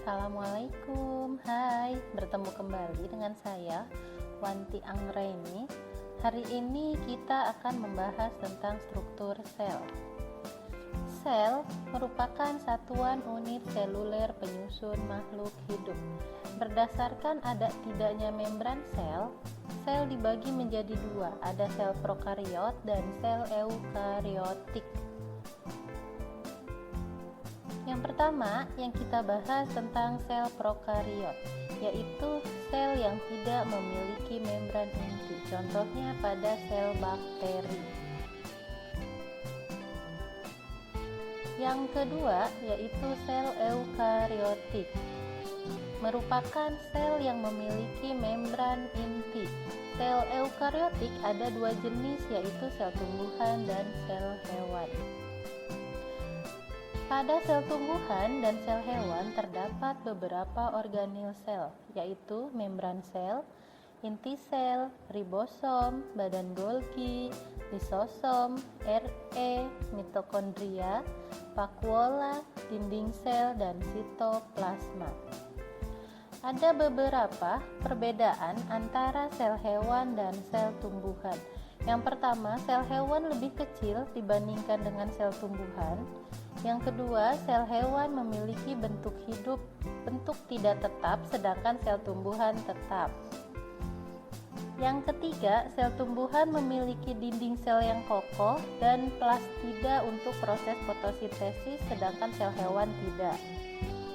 Assalamualaikum, hai, bertemu kembali dengan saya, Wanti Anggraini. Hari ini kita akan membahas tentang struktur sel. Sel merupakan satuan unit seluler penyusun makhluk hidup. Berdasarkan ada tidaknya membran sel, sel dibagi menjadi dua, ada sel prokariot dan sel eukariotik. Yang pertama yang kita bahas tentang sel prokariot, yaitu sel yang tidak memiliki membran inti, contohnya pada sel bakteri. Yang kedua yaitu sel eukariotik, merupakan sel yang memiliki membran inti. Sel eukariotik ada dua jenis, yaitu sel tumbuhan dan sel hewan. Pada sel tumbuhan dan sel hewan terdapat beberapa organel sel, yaitu membran sel, inti sel, ribosom, badan Golgi, lisosom, RE, mitokondria, vakuola, dinding sel, dan sitoplasma. Ada beberapa perbedaan antara sel hewan dan sel tumbuhan. Yang pertama, sel hewan lebih kecil dibandingkan dengan sel tumbuhan. Yang kedua, sel hewan memiliki bentuk tidak tetap, sedangkan sel tumbuhan tetap. Yang ketiga, sel tumbuhan memiliki dinding sel yang kokoh dan plastida untuk proses fotosintesis, sedangkan sel hewan tidak.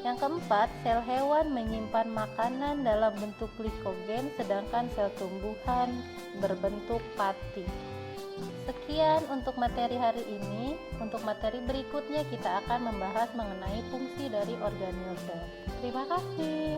Yang keempat, sel hewan menyimpan makanan dalam bentuk glikogen, sedangkan sel tumbuhan berbentuk pati. Sekian untuk materi hari ini. Untuk materi berikutnya kita akan membahas mengenai fungsi dari organel sel. Terima kasih.